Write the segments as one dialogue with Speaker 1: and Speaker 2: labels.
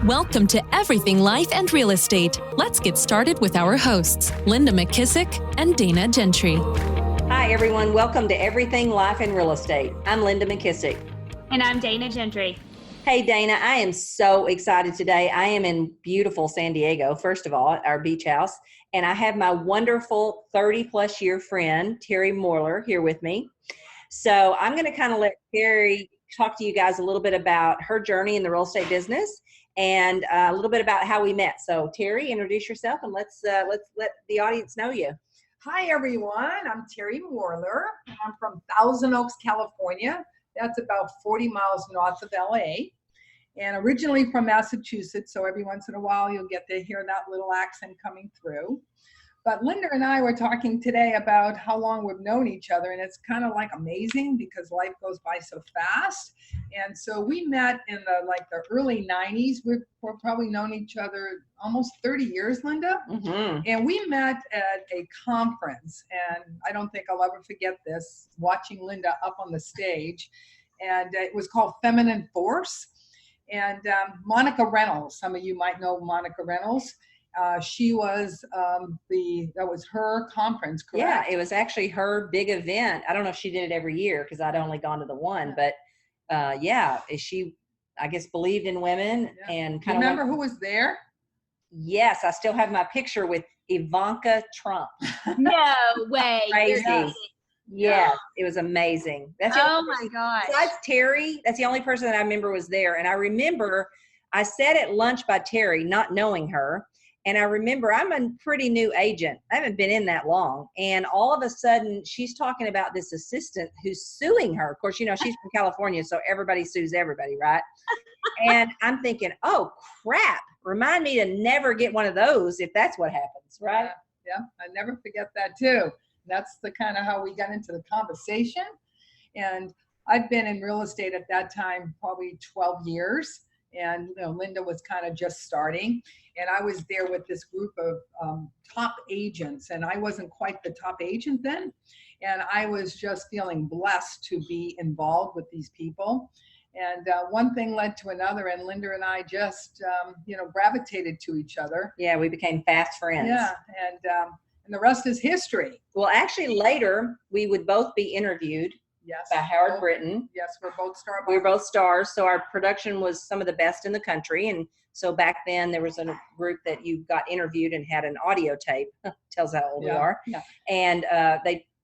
Speaker 1: Welcome to Everything Life and Real Estate. Let's get started with our hosts, Linda McKissack and Dana Gentry.
Speaker 2: Hi, everyone. Welcome to Everything Life and Real Estate. I'm Linda McKissack.
Speaker 3: And I'm Dana Gentry.
Speaker 2: Hey, Dana, I am so excited today. I am in beautiful San Diego, first of all, at our beach house. And I have my wonderful 30-plus year friend, Terry Moerler, here with me. So I'm going to kind of let Terry talk to you guys a little bit about her journey in the real estate business and a little bit about how we met. So Terry, introduce yourself and let's let the audience know you.
Speaker 4: Hi, everyone. I'm Terry Moerler. I'm from Thousand Oaks, California. That's about 40 miles north of LA. And originally from Massachusetts, so every once in a while you'll get to hear that little accent coming through. But Linda and I were talking today about how long we've known each other, and it's kind of like amazing because life goes by so fast. And so we met in the early 90s. We've probably known each other almost 30 years, Linda.
Speaker 2: Mm-hmm.
Speaker 4: And we met at a conference, and I don't think I'll ever forget this, watching Linda up on the stage. And it was called Feminine Force. And Monica Reynolds, some of you might know Monica Reynolds. She was that was her conference, correct?
Speaker 2: Yeah, it was actually her big event. I don't know if she did it every year because I'd only gone to the one, but she, I guess, believed in women and kind of.
Speaker 4: Remember who was there?
Speaker 2: Yes, I still have my picture with Ivanka Trump.
Speaker 3: No way.
Speaker 2: Crazy. Yes, it was amazing. That's
Speaker 3: my gosh.
Speaker 2: Besides Terry, that's the only person that I remember was there. And I remember I sat at lunch by Terry, not knowing her. And I remember I'm a pretty new agent. I haven't been in that long. And all of a sudden she's talking about this assistant who's suing her. Of course, you know, she's from California, so everybody sues everybody, right? And I'm thinking, oh, crap. Remind me to never get one of those if that's what happens, right?
Speaker 4: Yeah, I never forget that too. That's the kind of how we got into the conversation. And I've been in real estate at that time, probably 12 years. And Linda was kind of just starting. And I was there with this group of top agents. And I wasn't quite the top agent then. And I was just feeling blessed to be involved with these people. And one thing led to another. And Linda and I just, gravitated to each other.
Speaker 2: Yeah, we became fast friends.
Speaker 4: Yeah. And the rest is history.
Speaker 2: Well, actually, later, we would both be interviewed by Howard Brittany.
Speaker 4: Yes, we're both stars.
Speaker 2: We were both stars, so our production was some of the best in the country. And so back then, there was a group that you got interviewed and had an audio tape. Tells how old we are.
Speaker 4: Yeah.
Speaker 2: And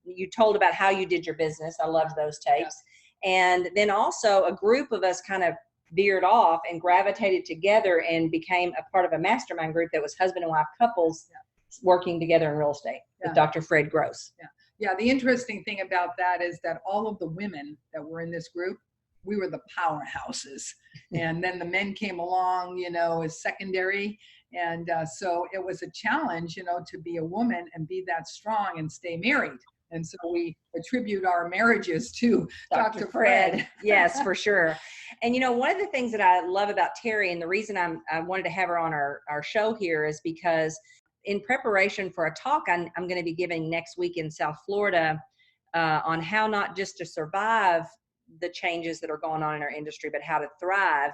Speaker 2: you told about how you did your business. I loved those tapes. Yeah. And then also, a group of us kind of veered off and gravitated together and became a part of a mastermind group that was husband and wife couples working together in real estate with Dr. Fred Gross.
Speaker 4: Yeah, the interesting thing about that is that all of the women that were in this group, we were the powerhouses. And then the men came along, as secondary. And so it was a challenge, to be a woman and be that strong and stay married. And so we attribute our marriages to Dr. Fred.
Speaker 2: Yes, for sure. And, one of the things that I love about Terry, and the reason I wanted to have her on our show here is because in preparation for a talk I'm going to be giving next week in South Florida on how not just to survive the changes that are going on in our industry, but how to thrive,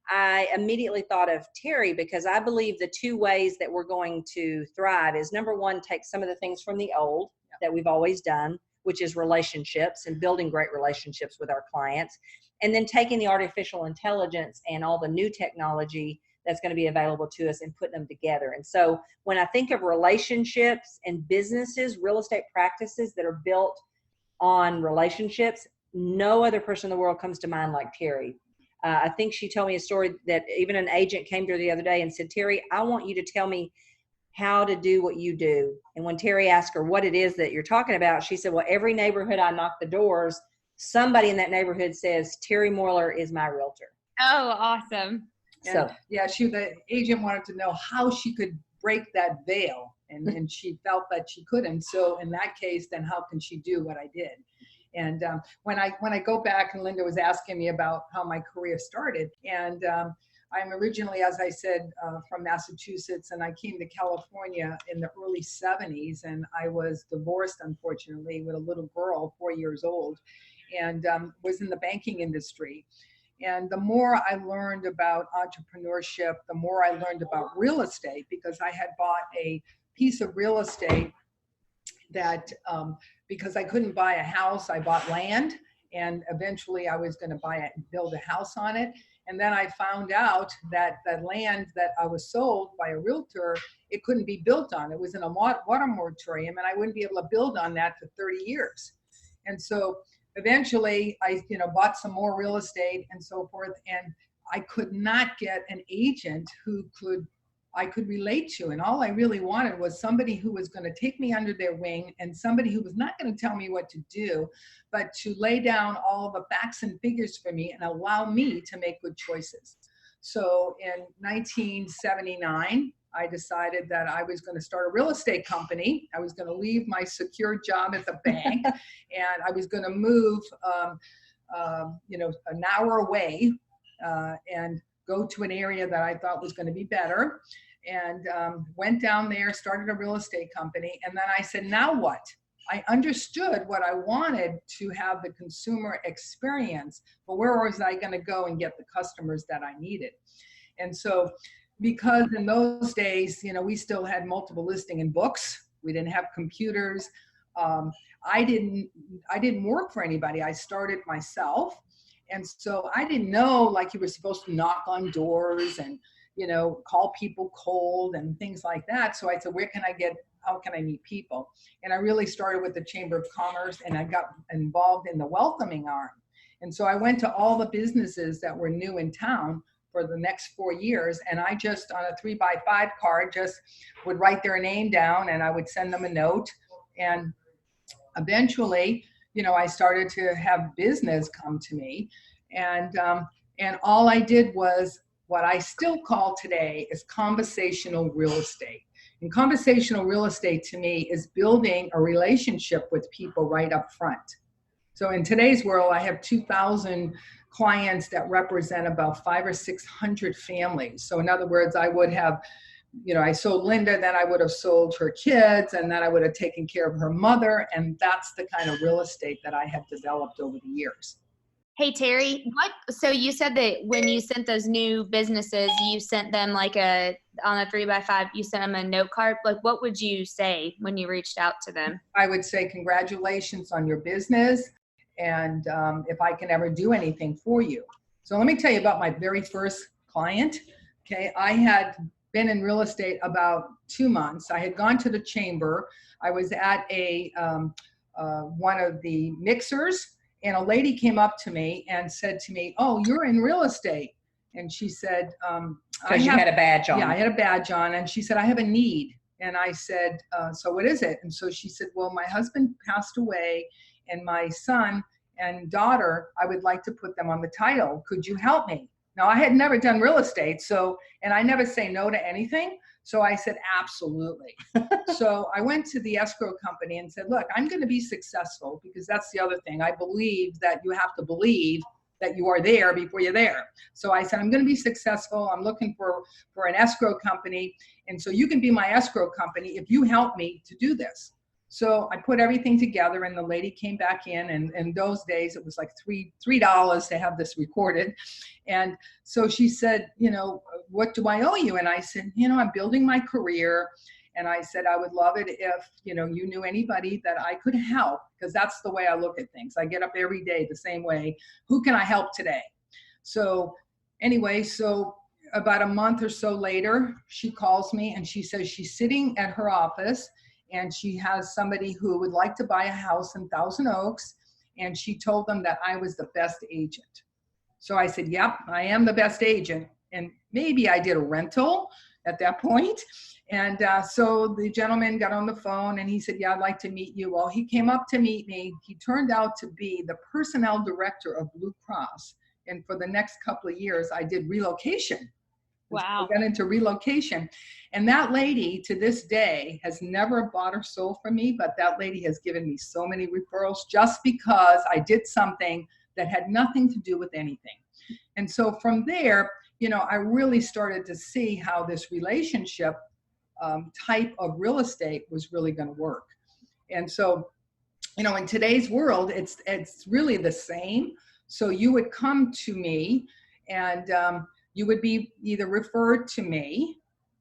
Speaker 2: I immediately thought of Terry because I believe the two ways that we're going to thrive is, number one, take some of the things from the old that we've always done, which is relationships and building great relationships with our clients, and then taking the artificial intelligence and all the new technology that's going to be available to us and putting them together. And so when I think of relationships and businesses, real estate practices that are built on relationships, no other person in the world comes to mind like Terry. I think she told me a story that even an agent came to her the other day and said, Terry, I want you to tell me how to do what you do. And when Terry asked her what it is that you're talking about, she said, well, every neighborhood I knock the doors, somebody in that neighborhood says, Terry Moerler is my realtor.
Speaker 3: Oh, awesome.
Speaker 4: And the agent wanted to know how she could break that veil, and she felt that she couldn't. So in that case, then how can she do what I did? And when I go back, and Linda was asking me about how my career started, and I'm originally, as I said, from Massachusetts, and I came to California in the early 70s, and I was divorced, unfortunately, with a little girl, 4 years old, and was in the banking industry. And the more I learned about entrepreneurship, the more I learned about real estate, because I had bought a piece of real estate that, because I couldn't buy a house, I bought land, and eventually I was going to build a house on it. And then I found out that the land that I was sold by a realtor, it couldn't be built on. It was in a water moratorium, and I wouldn't be able to build on that for 30 years. And so eventually I, bought some more real estate and so forth. And I could not get an agent who I could relate to. And all I really wanted was somebody who was going to take me under their wing, and somebody who was not going to tell me what to do, but to lay down all the facts and figures for me and allow me to make good choices. So in 1979, I decided that I was going to start a real estate company. I was going to leave my secure job at the bank, and I was going to move, an hour away and go to an area that I thought was going to be better, and went down there, started a real estate company. And then I said, now what? I understood what I wanted to have the consumer experience, but where was I going to go and get the customers that I needed? And so, because in those days, we still had multiple listing in books. We didn't have computers. I didn't work for anybody. I started myself. And so I didn't know, like, you were supposed to knock on doors and, call people cold and things like that. So I said, how can I meet people? And I really started with the Chamber of Commerce, and I got involved in the welcoming arm. And so I went to all the businesses that were new in town for the next 4 years. And I just, on a 3x5 card, just would write their name down, and I would send them a note. And eventually, I started to have business come to me. And all I did was what I still call today is conversational real estate. And conversational real estate to me is building a relationship with people right up front. So in today's world, I have 2,000 clients that represent about 500 or 600 families. So in other words, I would have, I sold Linda, then I would have sold her kids, and then I would have taken care of her mother. And that's the kind of real estate that I have developed over the years.
Speaker 3: Hey, Terry, so you said that when you sent those new businesses, you sent them on a 3x5, you sent them a note card. Like, what would you say when you reached out to them?
Speaker 4: I would say, congratulations on your business, and if I can ever do anything for you. So let me tell you about my very first client. Okay, I had been in real estate about 2 months. I had gone to the chamber. I was at one of the mixers, and a lady came up to me and said to me, "Oh, you're in real estate." And she said,
Speaker 2: because you had a badge on.
Speaker 4: Yeah, I had a badge on. And she said, "I have a need." And I said, "So what is it?" And so she said, "Well, my husband passed away, and my son and daughter, I would like to put them on the title. Could you help me?" Now, I had never done real estate, and I never say no to anything. So I said, absolutely. So I went to the escrow company and said, look, I'm going to be successful, because that's the other thing. I believe that you have to believe that you are there before you're there. So I said, I'm going to be successful. I'm looking for an escrow company. And so you can be my escrow company if you help me to do this. So I put everything together, and the lady came back in, and in those days it was like $3 to have this recorded. And so she said, what do I owe you? And I said, I'm building my career. And I said, I would love it if, you knew anybody that I could help, because that's the way I look at things. I get up every day the same way. Who can I help today? So anyway, about a month or so later, she calls me and she says she's sitting at her office, and she has somebody who would like to buy a house in Thousand Oaks, and she told them that I was the best agent. So I said, yep, I am the best agent. And maybe I did a rental at that point. And so the gentleman got on the phone, and he said, yeah, I'd like to meet you. Well, he came up to meet me. He turned out to be the personnel director of Blue Cross. And for the next couple of years, I did relocation.
Speaker 3: Wow.
Speaker 4: I got into relocation. And that lady to this day has never bought or sold from me, but that lady has given me so many referrals just because I did something that had nothing to do with anything. And so from there, I really started to see how this relationship type of real estate was really going to work. And so, in today's world, it's really the same. So you would come to me, and you would be either referred to me,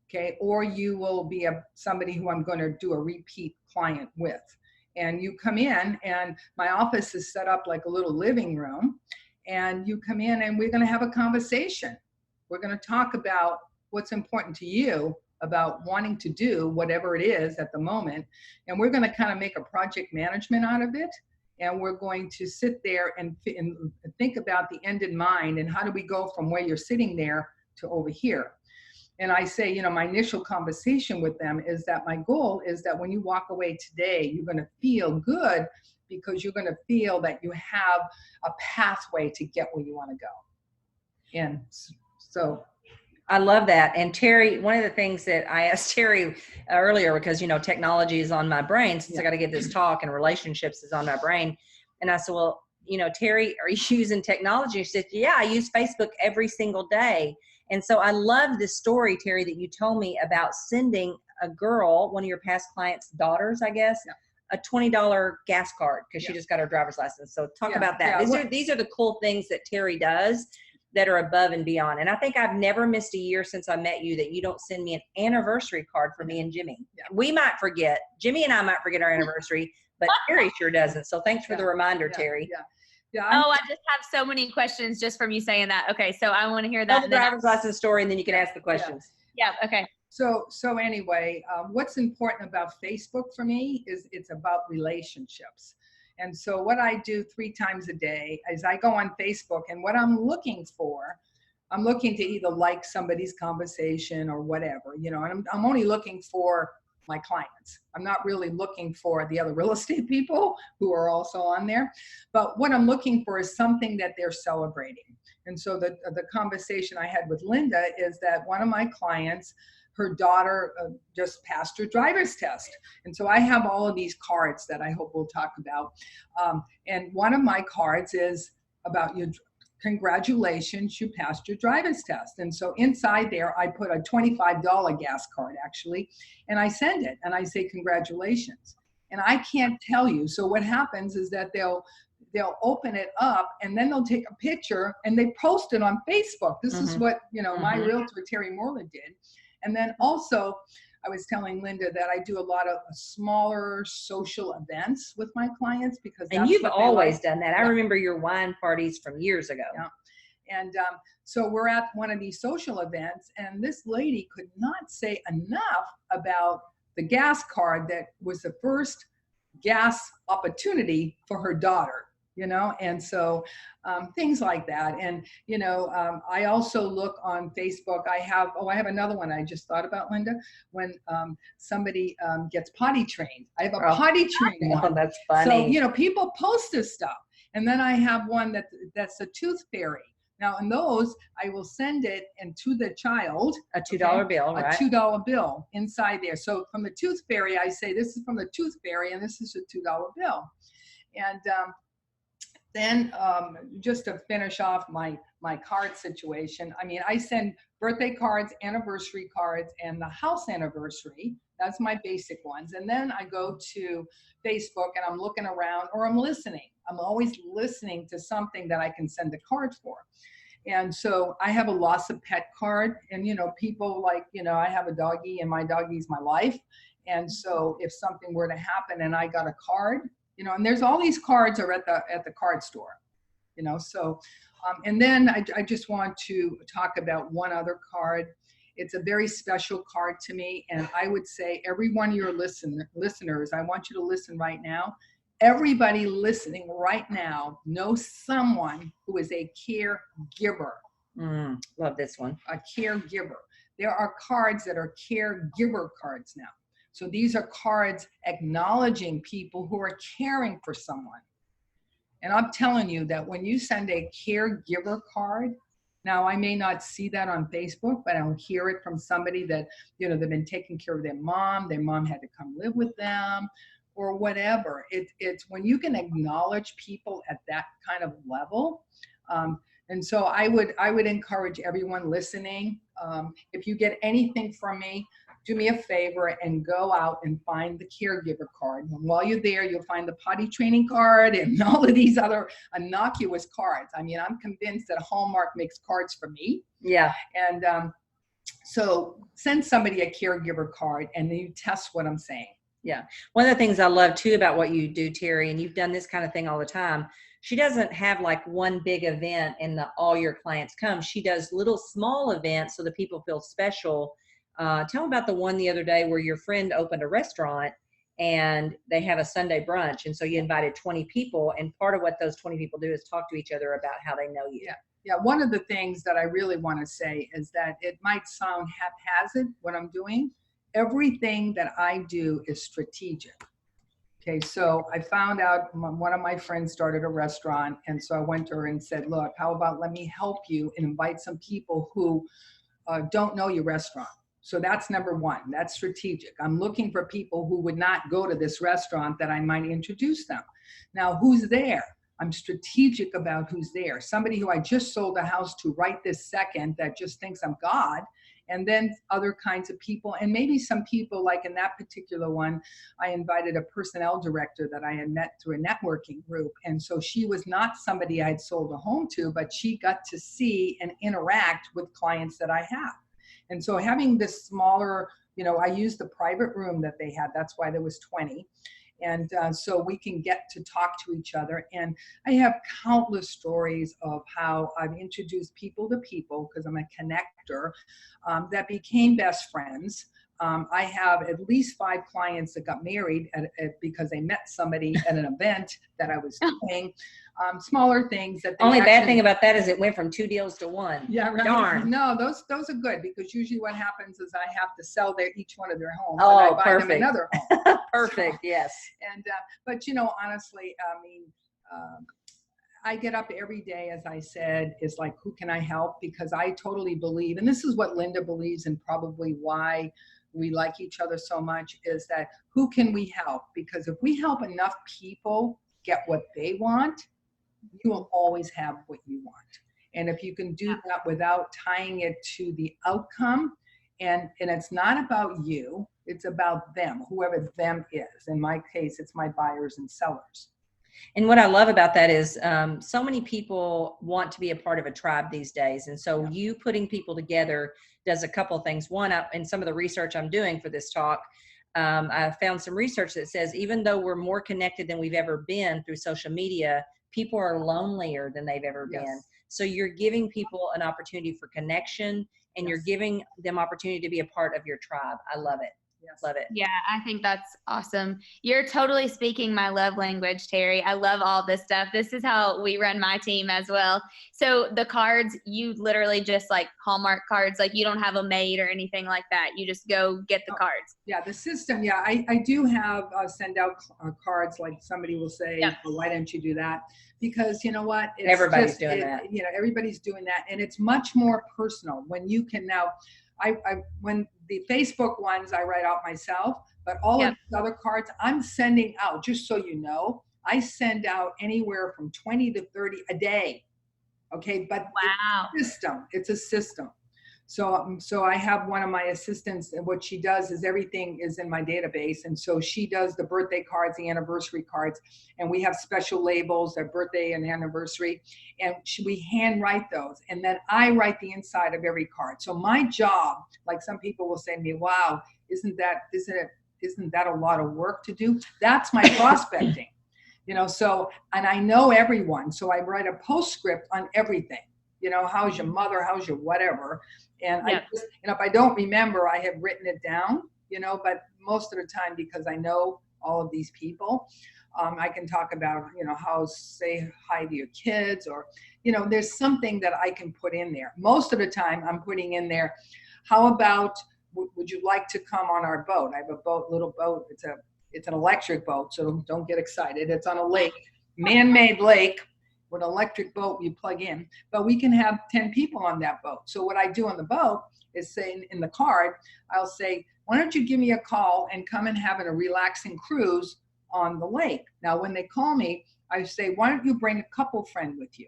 Speaker 4: okay, or you will be somebody who I'm going to do a repeat client with. And you come in, and my office is set up like a little living room, and you come in and we're going to have a conversation. We're going to talk about what's important to you, about wanting to do whatever it is at the moment. And we're going to kind of make a project management out of it. And we're going to sit there and think about the end in mind, and how do we go from where you're sitting there to over here. And I say, you know, my initial conversation with them is that my goal is that when you walk away today, you're going to feel good, because you're going to feel that you have a pathway to get where you want to go. And so
Speaker 2: I love that. And Terry, one of the things that I asked Terry earlier, because, you know, technology is on my brain since I got to give this talk, and relationships is on my brain. And I said, well, you know, Terry, are you using technology? She said, yeah, I use Facebook every single day. And so I love this story, Terry, that you told me about sending a girl, one of your past clients' daughters, I guess, a $20 gas card because she just got her driver's license. So talk about that. These are the cool things that Terry does that are above and beyond. And I think I've never missed a year since I met you that you don't send me an anniversary card for me and Jimmy. We might forget, Jimmy and I might forget our anniversary, but Terry sure doesn't. So thanks for the reminder, Terry.
Speaker 3: I just have so many questions just from you saying that. Okay, so I want to hear that.
Speaker 2: Tell the driver's license story, and then you can ask the questions.
Speaker 3: Yeah, okay.
Speaker 4: So anyway, what's important about Facebook for me is it's about relationships. And so what I do 3 times a day is I go on Facebook, and what I'm looking to either like somebody's conversation or whatever, you know, and I'm only looking for my clients. I'm not really looking for the other real estate people who are also on there. But what I'm looking for is something that they're celebrating. And so the conversation I had with Linda is that one of my clients, her daughter just passed her driver's test. And so I have all of these cards that I hope we'll talk about. And one of my cards is about your congratulations, you passed your driver's test. And so inside there, I put a $25 gas card actually, and I send it and I say, congratulations. And I can't tell you. So what happens is that they'll open it up, and then they'll take a picture and they post it on Facebook. This is what, you know, my realtor, Terry Moerler, did. And then also, I was telling Linda that I do a lot of smaller social events with my clients because that's
Speaker 2: and you've
Speaker 4: what they
Speaker 2: always
Speaker 4: like.
Speaker 2: done that. I remember your wine parties from years ago.
Speaker 4: And so we're at one of these social events, and this lady could not say enough about the gas card that was the first gas opportunity for her daughter, you know, and so things like that. And, you know, I also look on Facebook. I have another one I just thought about, Linda, when somebody gets potty trained. I have a potty trained one.
Speaker 2: Oh, that's funny.
Speaker 4: So, you know, people post this stuff. And then I have one that's a tooth fairy. Now, in those, I will send it and to the child.
Speaker 2: A $2 bill, right?
Speaker 4: A $2 bill inside there. So from the tooth fairy, I say, this is from the tooth fairy, and this is a $2 bill. And then just to finish off my card situation, I mean, I send birthday cards, anniversary cards, and the house anniversary. That's my basic ones. And then I go to Facebook and I'm looking around, or I'm listening. I'm always listening to something that I can send a card for. And so I have a loss of pet card, and, you know, people like, you know, I have a doggy and my doggie's my life. And so if something were to happen and I got a card, you know, and there's all these cards are at the card store, you know, so, and then I just want to talk about one other card. It's a very special card to me. And I would say every one of your listeners, I want you to listen right now. Everybody listening right now knows someone who is a caregiver.
Speaker 2: Love this one.
Speaker 4: A caregiver. There are cards that are caregiver cards now. So these are cards acknowledging people who are caring for someone. And I'm telling you that when you send a caregiver card, now I may not see that on Facebook, but I'll hear it from somebody that, you know, they've been taking care of their mom had to come live with them, or whatever. It's when you can acknowledge people at that kind of level. And so I would encourage everyone listening, if you get anything from me, do me a favor and go out and find the caregiver card. And while you're there, you'll find the potty training card and all of these other innocuous cards. I mean, I'm convinced that Hallmark makes cards for me.
Speaker 2: Yeah.
Speaker 4: And so send somebody a caregiver card and then you test what I'm saying.
Speaker 2: Yeah. One of the things I love too about what you do, Terry, and you've done this kind of thing all the time, she doesn't have like one big event and all your clients come. She does little small events so that people feel special. Tell me about the one the other day where your friend opened a restaurant and they have a Sunday brunch. And so you invited 20 people, and part of what those 20 people do is talk to each other about how they know you.
Speaker 4: Yeah. Yeah, one of the things that I really want to say is that it might sound haphazard what I'm doing. Everything that I do is strategic. Okay, so I found out one of my friends started a restaurant, and so I went to her and said, look, how about let me help you and invite some people who don't know your restaurant. So that's number one. That's strategic. I'm looking for people who would not go to this restaurant that I might introduce them. Now, who's there? I'm strategic about who's there. Somebody who I just sold a house to right this second that just thinks I'm God, and then other kinds of people. And maybe some people, like in that particular one, I invited a personnel director that I had met through a networking group. And so she was not somebody I'd sold a home to, but she got to see and interact with clients that I have. And so having this smaller, I used the private room that they had. That's why there was 20. And so we can get to talk to each other. And I have countless stories of how I've introduced people to people, because I'm a connector, that became best friends. I have at least 5 clients that got married because they met somebody at an event that I was doing. Smaller things that they
Speaker 2: Only bad thing about that is it went from 2 deals to 1.
Speaker 4: Yeah, right.
Speaker 2: Darn.
Speaker 4: No, those are good, because usually what happens is I have to sell each one of their homes.
Speaker 2: Oh,
Speaker 4: and I buy
Speaker 2: perfect.
Speaker 4: them another home.
Speaker 2: Perfect. Yes.
Speaker 4: And but honestly, I mean, I get up every day, as I said, is like, who can I help? Because I totally believe, and this is what Linda believes, and probably why we like each other so much, is that who can we help? Because if we help enough people get what they want, you will always have what you want. And if you can do that without tying it to the outcome, and it's not about you, it's about them, whoever them is. In my case, it's my buyers and sellers.
Speaker 2: And what I love about that is so many people want to be a part of a tribe these days. And so you putting people together does a couple of things. One, in some of the research I'm doing for this talk, I found some research that says even though we're more connected than we've ever been through social media, people are lonelier than they've ever been. So you're giving people an opportunity for connection, and you're giving them opportunity to be a part of your tribe. I love it. Yes. Love it.
Speaker 3: Yeah, I think that's awesome. You're totally speaking my love language, Terry. I love all this stuff. This is how we run my team as well. So the cards, you literally just like Hallmark cards, like you don't have a maid or anything like that. You just go get the cards.
Speaker 4: Yeah, the system. Yeah, I do have send out cards, like somebody will say, well, why didn't you do that? Because you know what?
Speaker 2: Everybody's doing that.
Speaker 4: Everybody's doing that. And it's much more personal when you can now, when the Facebook ones I write out myself, but all of the other cards I'm sending out, just so you know, I send out anywhere from 20 to 30 a day. Okay. But it's a system. So I have one of my assistants, and what she does is everything is in my database. And so she does the birthday cards, the anniversary cards, and we have special labels, their birthday and anniversary, and we handwrite those. And then I write the inside of every card. So my job, like some people will say to me, wow, isn't that a lot of work to do? That's my prospecting, so, and I know everyone. So I write a postscript on everything. How's your mother? How's your whatever? And if I don't remember, I have written it down, but most of the time, because I know all of these people, I can talk about, say hi to your kids, or, there's something that I can put in there. Most of the time I'm putting in there, how about, would you like to come on our boat? I have a little boat. It's an electric boat. So don't get excited. It's on a lake, man-made lake. With an electric boat you plug in, but we can have 10 people on that boat. So what I do on the boat is say in the card, I'll say, why don't you give me a call and come and have a relaxing cruise on the lake? Now, when they call me, I say, why don't you bring a couple friend with you?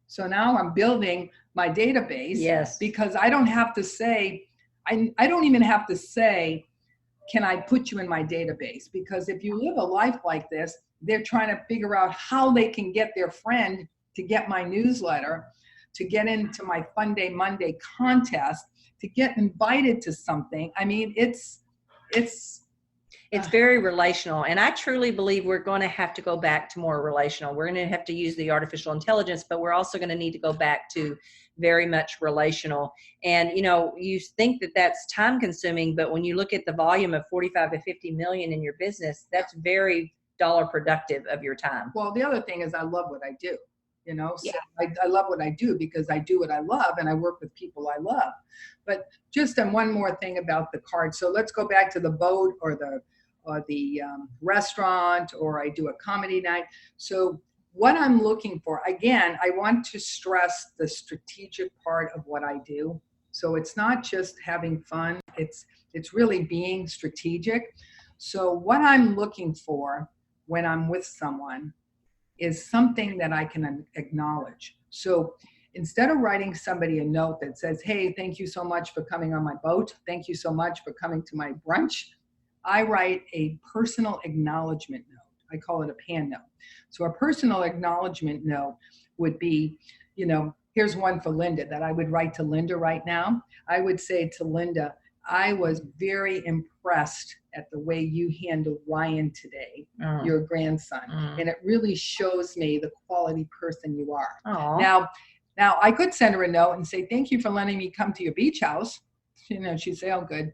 Speaker 4: So now I'm building my database, because I don't have to say, I don't even have to say, can I put you in my database? Because if you live a life like this, they're trying to figure out how they can get their friend to get my newsletter, to get into my Fun Day Monday contest, to get invited to something. I mean, it's
Speaker 2: very relational. And I truly believe we're going to have to go back to more relational. We're going to have to use the artificial intelligence, but we're also going to need to go back to very much relational. And, you know, you think that that's time consuming, but when you look at the volume of 45 to 50 million in your business, that's very dollar productive of your time.
Speaker 4: Well, the other thing is I love what I do, you know, so
Speaker 3: Yeah.
Speaker 4: I love what I do because I do what I love and I work with people I love. But just one more thing about the card. So let's go back to the boat or the restaurant, or I do a comedy night. So what I'm looking for, again, I want to stress the strategic part of what I do. So it's not just having fun, it's really being strategic. So what I'm looking for when I'm with someone is something that I can acknowledge. So instead of writing somebody a note that says, hey, thank you so much for coming on my boat, thank you so much for coming to my brunch, I write a personal acknowledgement note. I call it a PAN note. So a personal acknowledgement note would be, you know, here's one for Linda that I would write to Linda right now. I would say to Linda, I was very impressed at the way you handled Ryan today, your grandson. And it really shows me the quality person you are. Now I could send her a note and say, thank you for letting me come to your beach house. You know, she'd say, oh, good.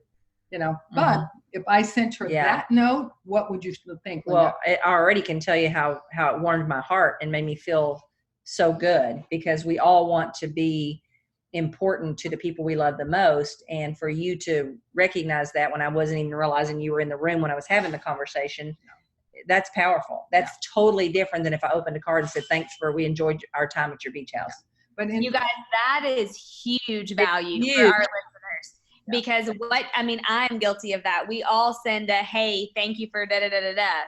Speaker 4: You know, but if I sent her that note, what would you think, Linda?
Speaker 2: Well, I already can tell you how it warmed my heart and made me feel so good, because we all want to be important to the people we love the most. And for you to recognize that when I wasn't even realizing you were in the room when I was having the conversation, that's powerful. That's totally different than if I opened a card and said, thanks we enjoyed our time at your beach house.
Speaker 3: But you guys, that is huge value for our listeners. Because I'm guilty of that. We all send a, hey, thank you for da-da-da-da-da.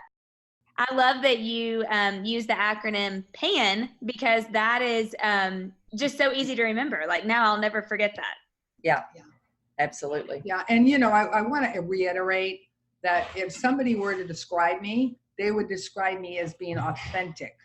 Speaker 3: I love that you use the acronym PAN, because that is just so easy to remember. Like, now I'll never forget that.
Speaker 2: Yeah, absolutely.
Speaker 4: Yeah, and you know, I want to reiterate that if somebody were to describe me, they would describe me as being authentic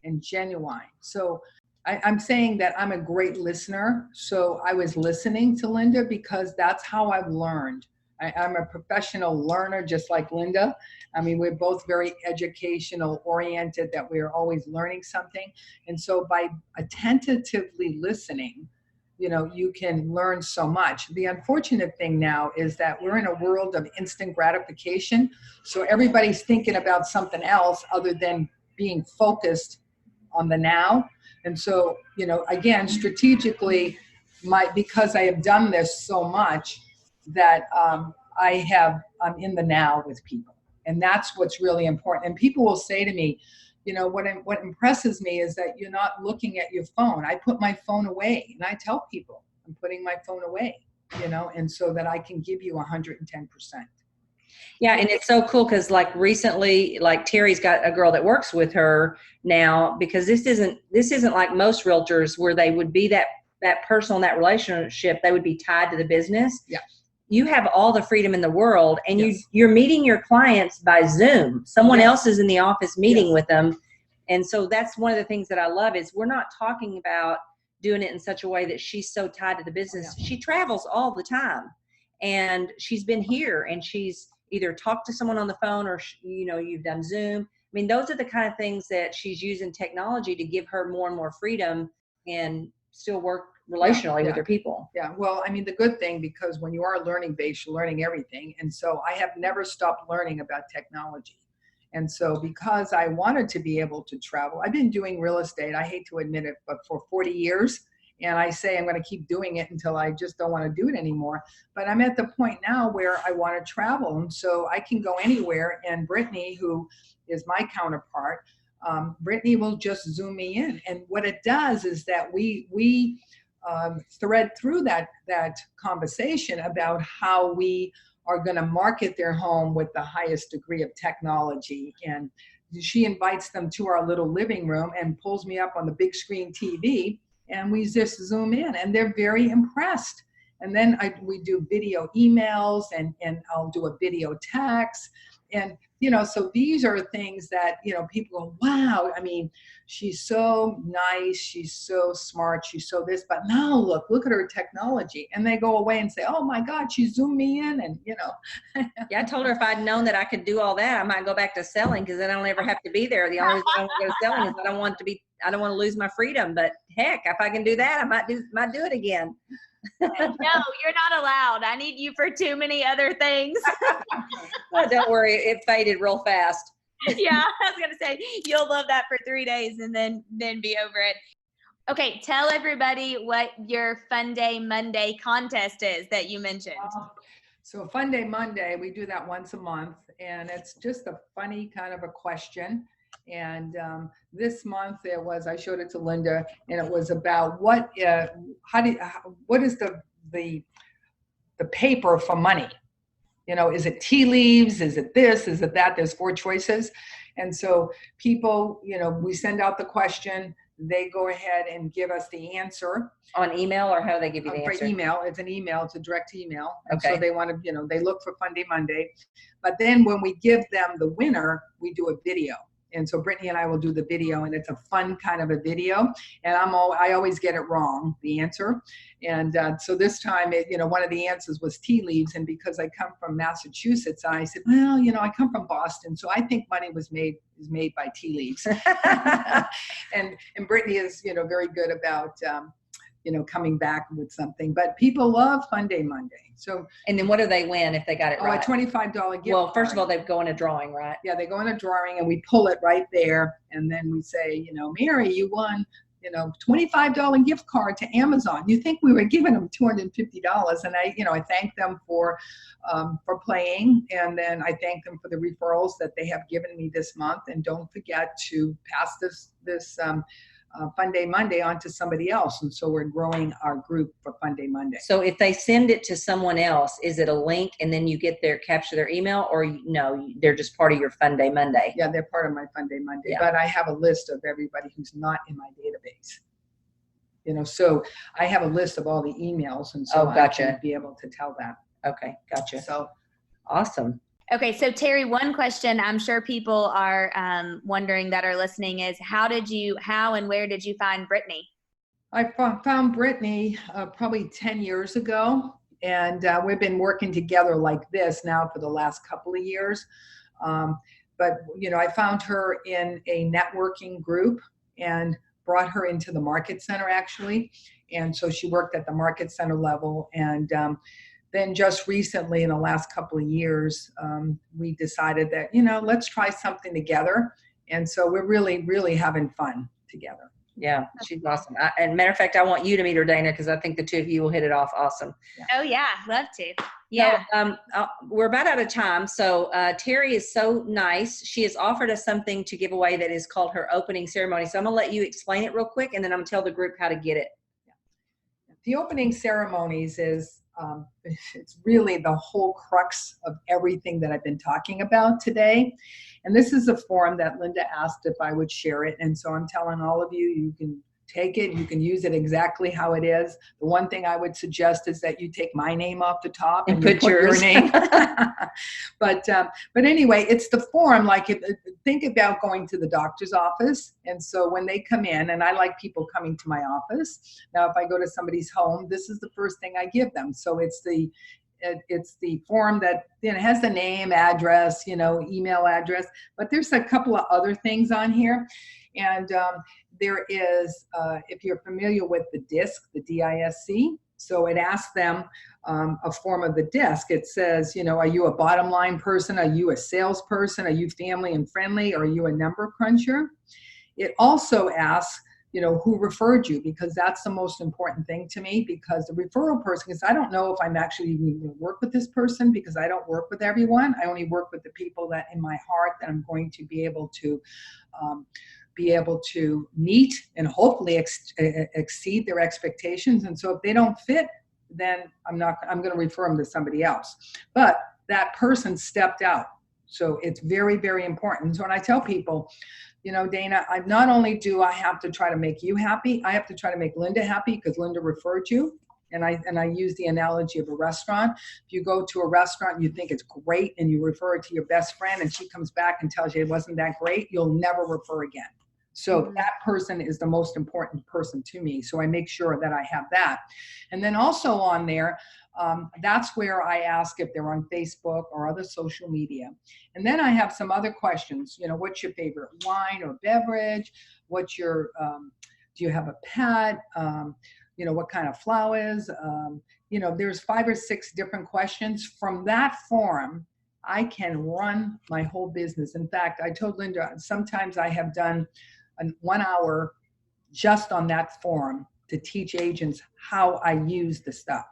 Speaker 4: and genuine. So I'm saying that I'm a great listener. So I was listening to Linda because that's how I've learned. I'm a professional learner, just like Linda. I mean, we're both very educational oriented, that we're always learning something. And so by attentively listening, you know, you can learn so much. The unfortunate thing now is that we're in a world of instant gratification. So everybody's thinking about something else other than being focused on the now. And so, you know, again, strategically, because I have done this so much, that I'm in the now with people. And that's what's really important. And people will say to me, you know, what impresses me is that you're not looking at your phone. I put my phone away, and I tell people I'm putting my phone away, you know, and so that I can give you 110%.
Speaker 2: Yeah, and it's so cool because, like, recently, like, Terry's got a girl that works with her now, because this isn't like most realtors where they would be that personal, that relationship, they would be tied to the business.
Speaker 4: Yeah.
Speaker 2: You have all the freedom in the world, and you're meeting your clients by Zoom. Someone else is in the office meeting with them. And so that's one of the things that I love is we're not talking about doing it in such a way that she's so tied to the business. She travels all the time, and she's been here, and she's either talked to someone on the phone or, you know, you've done Zoom. I mean, those are the kind of things that she's using technology to give her more and more freedom and still work relationally with her people.
Speaker 4: Yeah. Well, I mean, the good thing, because when you are learning based, you're learning everything. And so I have never stopped learning about technology. And so because I wanted to be able to travel, I've been doing real estate, I hate to admit it, but for 40 years. And I say I'm going to keep doing it until I just don't want to do it anymore. But I'm at the point now where I want to travel. And so I can go anywhere. And Brittany, who is my counterpart, Brittany will just Zoom me in. And what it does is that we thread through that conversation about how we are going to market their home with the highest degree of technology. And she invites them to our little living room and pulls me up on the big screen TV. And we just Zoom in, and they're very impressed. And then we do video emails, and I'll do a video text. And, so these are things that, people go, wow, I mean, she's so nice, she's so smart, she's so this, but now look at her technology. And they go away and say, oh my God, she zoomed me in, and,
Speaker 2: Yeah, I told her if I'd known that I could do all that, I might go back to selling, because then I don't ever have to be there. The only reason I want to go to selling is I don't want to lose my freedom. But heck, if I can do that, I might do it again.
Speaker 3: No, you're not allowed. I need you for too many other things.
Speaker 2: Oh, don't worry, it faded real fast.
Speaker 3: Yeah, I was gonna say you'll love that for 3 days and then be over it. Okay, tell everybody what your Fun Day Monday contest is that you mentioned.
Speaker 4: So Fun Day Monday, we do that once a month, and it's just a funny kind of a question. And this month I showed it to Linda, and it was about what is the paper for money? Is it tea leaves? Is it this? Is it that? There's 4 choices. And so people, we send out the question, they go ahead and give us the answer.
Speaker 2: On email, or how do they give you the answer?
Speaker 4: For email. It's an email. It's a direct email. And
Speaker 2: okay.
Speaker 4: So they want to, they look for Fun Day Monday. But then when we give them the winner, we do a video. And so Brittany and I will do the video, and it's a fun kind of a video. And I always get it wrong, the answer. And so this time, one of the answers was tea leaves. And because I come from Massachusetts, I said, well, I come from Boston, so I think money is made by tea leaves. and Brittany is, very good about, coming back with something. But people love Fun Day Monday. So,
Speaker 2: and then what do they win if they got it right?
Speaker 4: A $25 gift
Speaker 2: Well, first of all, they go in a drawing, right?
Speaker 4: Yeah, they go in a drawing, and we pull it right there. And then we say, Mary, you won, $25 gift card to Amazon. You think we were giving them $250. And I thank them for playing. And then I thank them for the referrals that they have given me this month. And don't forget to pass this Fun Day Monday on to somebody else. And so we're growing our group for Fun Day Monday.
Speaker 2: So if they send it to someone else, is it a link and then you capture their email, or no, they're just part of your Fun Day Monday?
Speaker 4: Yeah, they're part of my Fun Day Monday.
Speaker 2: Yeah.
Speaker 4: But I have a list of everybody who's not in my database. So I have a list of all the emails, and so
Speaker 2: gotcha.
Speaker 4: I can be able to tell that.
Speaker 2: Okay, gotcha.
Speaker 4: So
Speaker 2: awesome.
Speaker 3: Okay, so Terry, one question I'm sure people are wondering that are listening is, how and where did you find Brittany?
Speaker 4: I found Brittany probably 10 years ago, and we've been working together like this now for the last couple of years. But, I found her in a networking group and brought her into the market center, actually. And so she worked at the market center level, and then just recently, in the last couple of years, we decided that, let's try something together. And so we're really, really having fun together.
Speaker 2: Yeah, she's awesome. And matter of fact, I want you to meet her, Dana, because I think the two of you will hit it off awesome.
Speaker 3: Yeah. Oh, yeah. Love to. Yeah.
Speaker 2: So, we're about out of time. So Terry is so nice. She has offered us something to give away that is called her opening ceremony. So I'm going to let you explain it real quick, and then I'm going to tell the group how to get it.
Speaker 4: The opening ceremonies is it's really the whole crux of everything that I've been talking about today. And this is a form that Linda asked if I would share it. And so I'm telling all of you, you can take it, you can use it exactly how it is. The one thing I would suggest is that you take my name off the top and put your name. But anyway, it's the form, like think about going to the doctor's office. And so when they come in, and I like people coming to my office. Now, if I go to somebody's home, this is the first thing I give them. So it's the form that has the name, address, email address, but there's a couple of other things on here. And there is, if you're familiar with the DISC, the DISC, so it asks them a form of the DISC. It says, are you a bottom line person? Are you a salesperson? Are you family and friendly? Are you a number cruncher? It also asks, who referred you, because that's the most important thing to me, because the referral person, because I don't know if I'm actually even going to work with this person, because I don't work with everyone. I only work with the people that in my heart that I'm going to be able to meet and hopefully exceed their expectations. And so if they don't fit, then I'm going to refer them to somebody else. But that person stepped out. So it's very, very important. So when I tell people, Dana, not only do I have to try to make you happy, I have to try to make Linda happy, because Linda referred you. And I use the analogy of a restaurant. If you go to a restaurant, you think it's great, and you refer it to your best friend, and she comes back and tells you it wasn't that great, you'll never refer again. So that person is the most important person to me. So I make sure that I have that. And then also on there, that's where I ask if they're on Facebook or other social media. And then I have some other questions. You know, what's your favorite wine or beverage? What's your, do you have a pet? You know, what kind of flowers? You know, there's 5 or 6 different questions. From that forum, I can run my whole business. In fact, I told Linda, sometimes I have done 1 hour just on that forum to teach agents how I use the stuff.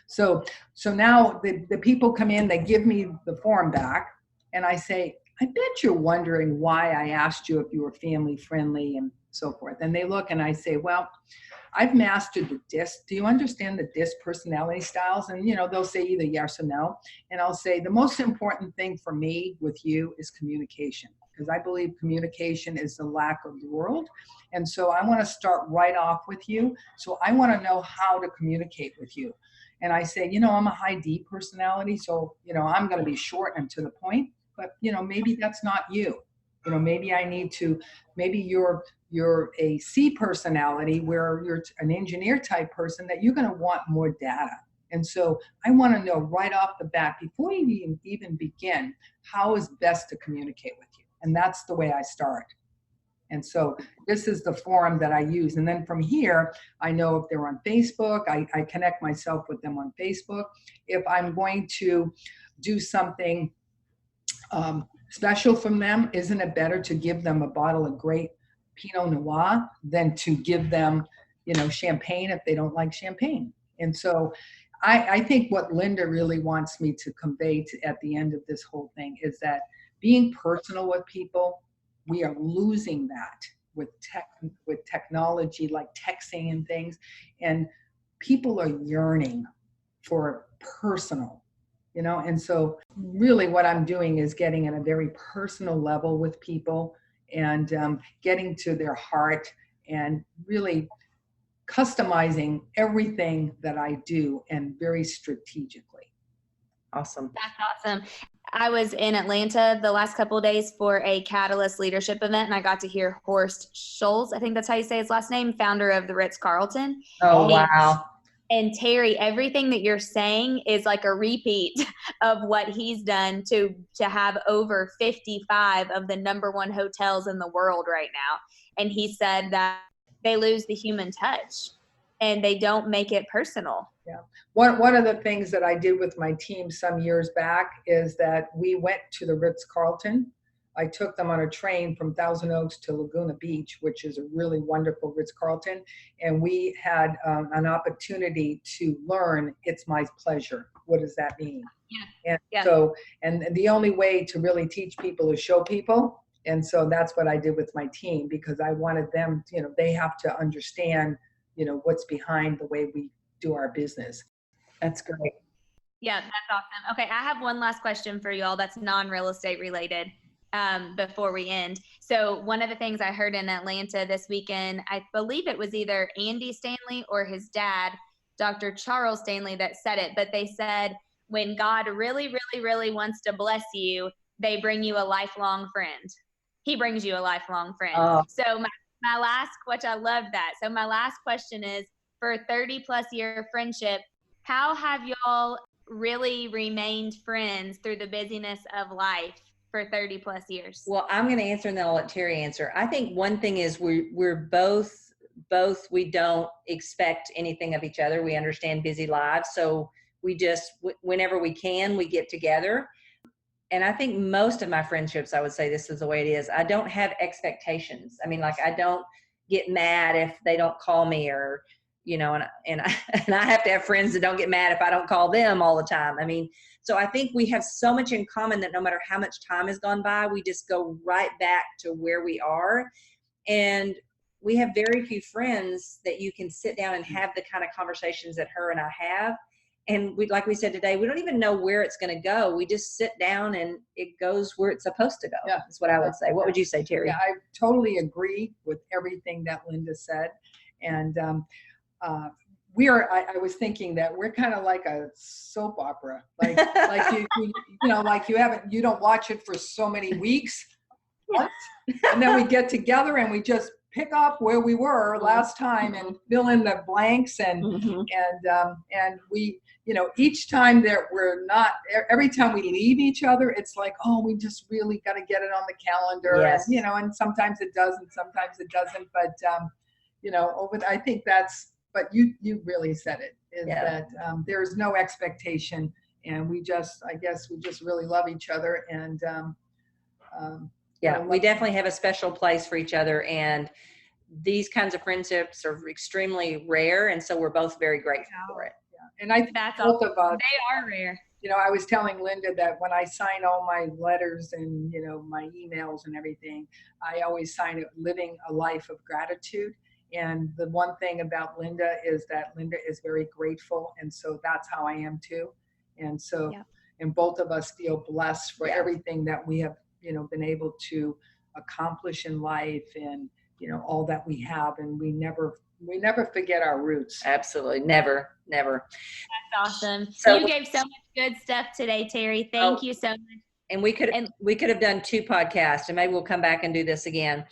Speaker 4: So now the people come in, they give me the form back, and I say, I bet you're wondering why I asked you if you were family friendly and so forth. And they look and I say, well, I've mastered the DISC. Do you understand the DISC personality styles? And, you know, they'll say either yes or no. And I'll say, the most important thing for me with you is communication, because I believe communication is the lack of the world. And so I want to start right off with you. So I want to know how to communicate with you. And I say, you know, I'm a high D personality. So, you know, I'm going to be short and to the point, but, you know, maybe that's not you. You know, maybe I need to, maybe you're a C personality where you're an engineer type person that you're going to want more data. And so I want to know right off the bat, before you even begin, how is best to communicate with you. And that's the way I start. And so this is the forum that I use. And then from here, I know if they're on Facebook, I connect myself with them on Facebook. If I'm going to do something special from them, isn't it better to give them a bottle of great Pinot Noir than to give them, you know, champagne if they don't like champagne? And so I think what Linda really wants me to convey at the end of this whole thing is that being personal with people, we are losing that with technology like texting and things. And people are yearning for personal, you know. And so really what I'm doing is getting at a very personal level with people and getting to their heart and really customizing everything that I do and very strategically.
Speaker 2: Awesome.
Speaker 3: That's awesome. I was in Atlanta the last couple of days for a Catalyst leadership event, and I got to hear Horst Shoals, I think that's how you say his last name, founder of the Ritz-Carlton.
Speaker 2: Oh, wow.
Speaker 3: And Terry, everything that you're saying is like a repeat of what he's done to have over 55 of the #1 hotels in the world right now. And he said that they lose the human touch and they don't make it personal.
Speaker 4: Yeah. One of the things that I did with my team some years back is that we went to the Ritz-Carlton. I took them on a train from Thousand Oaks to Laguna Beach, which is a really wonderful Ritz-Carlton. And we had an opportunity to learn, it's my pleasure. What does that mean?
Speaker 3: Yeah.
Speaker 4: And
Speaker 3: yeah.
Speaker 4: so, and the only way to really teach people is show people. And so that's what I did with my team, because I wanted them, you know, they have to understand, you know, what's behind the way we do our business. That's great.
Speaker 3: Yeah, that's awesome. Okay, I have one last question for you all that's non-real estate related before we end. So one of the things I heard in Atlanta this weekend, I believe it was either Andy Stanley or his dad, Dr. Charles Stanley, that said it, but they said, when God really, really, really wants to bless you, they bring you a lifelong friend. He brings you a lifelong friend.
Speaker 2: Oh.
Speaker 3: So my last, which I love that. So my last question is, for a 30+ year friendship, how have y'all really remained friends through the busyness of life for 30+ years?
Speaker 2: Well, I'm going to answer and then I'll let Terry answer. I think one thing is we're both, we don't expect anything of each other. We understand busy lives. So we just, whenever we can, we get together. And I think most of my friendships, I would say this is the way it is. I don't have expectations. I mean, like, I don't get mad if they don't call me, or, you know, and I have to have friends that don't get mad if I don't call them all the time. I mean, so I think we have so much in common that no matter how much time has gone by, we just go right back to where we are. And we have very few friends that you can sit down and have the kind of conversations that her and I have. And we, like we said today, we don't even know where it's going to go. We just sit down and it goes where it's supposed to go.
Speaker 4: Yeah.
Speaker 2: That's what I would say. What would you say, Terry?
Speaker 4: Yeah, I totally agree with everything that Linda said. And I was thinking that we're kind of like a soap opera, like you don't watch it for so many weeks, and then we get together and we just pick up where we were last time and fill in the blanks and we, each time that every time we leave each other, it's like, oh, we just really got to get it on the calendar.
Speaker 2: Yes.
Speaker 4: And, and sometimes it does and sometimes it doesn't, but I think that's, but you really said it, is that there's no expectation, and I guess we just really love each other. And
Speaker 2: we definitely have a special place for each other, and these kinds of friendships are extremely rare, and so we're both very grateful for it.
Speaker 4: Yeah. And I think both of us,
Speaker 3: they are rare.
Speaker 4: I was telling Linda that when I sign all my letters and, my emails and everything, I always sign it living a life of gratitude. And the one thing about Linda is that Linda is very grateful. And so that's how I am too. And so, and both of us feel blessed for everything that we have, been able to accomplish in life, and, all that we have. And we never forget our roots.
Speaker 2: Absolutely. Never.
Speaker 3: That's awesome. So you gave so much good stuff today, Terry. Thank you so much.
Speaker 2: And we could have done 2 podcasts, and maybe we'll come back and do this again.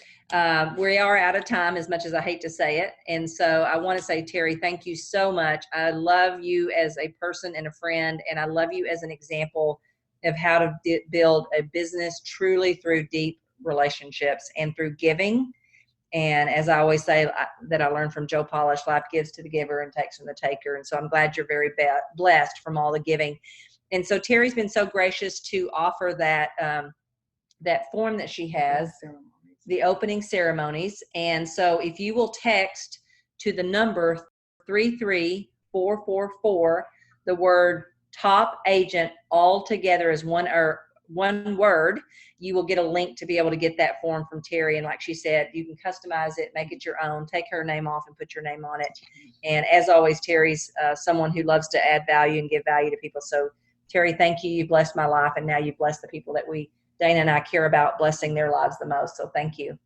Speaker 2: We are out of time, as much as I hate to say it. And so I want to say, Terry, thank you so much. I love you as a person and a friend, and I love you as an example of how to build a business truly through deep relationships and through giving. And as I always say, that I learned from Joe Polish, life gives to the giver and takes from the taker. And so I'm glad you're very blessed from all the giving. And so Terry's been so gracious to offer that form that she has, the opening ceremonies. And so if you will text to the number 33444, the word top agent all together as one word, you will get a link to be able to get that form from Terry. And like she said, you can customize it, make it your own, take her name off and put your name on it. And as always, Terry's someone who loves to add value and give value to people. So Terry, thank you. You blessed my life, and now you bless the people that Dana and I care about blessing their lives the most. So thank you.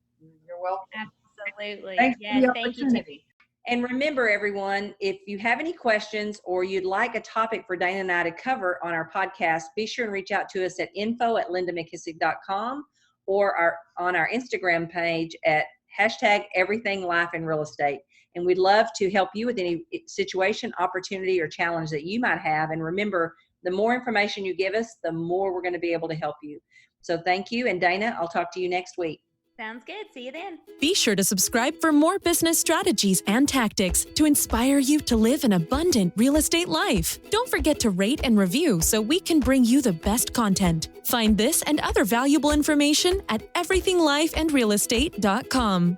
Speaker 4: You're welcome.
Speaker 3: Absolutely.
Speaker 4: Thanks for the
Speaker 3: thank you,
Speaker 4: opportunity.
Speaker 2: And remember, everyone, if you have any questions or you'd like a topic for Dana and I to cover on our podcast, be sure and reach out to us at info@lindamckisack.com or on our Instagram page at #everythinglifeandrealestate. And we'd love to help you with any situation, opportunity, or challenge that you might have. And remember, the more information you give us, the more we're going to be able to help you. So thank you. And Dana, I'll talk to you next week.
Speaker 3: Sounds good. See you then.
Speaker 1: Be sure to subscribe for more business strategies and tactics to inspire you to live an abundant real estate life. Don't forget to rate and review so we can bring you the best content. Find this and other valuable information at everythinglifeandrealestate.com.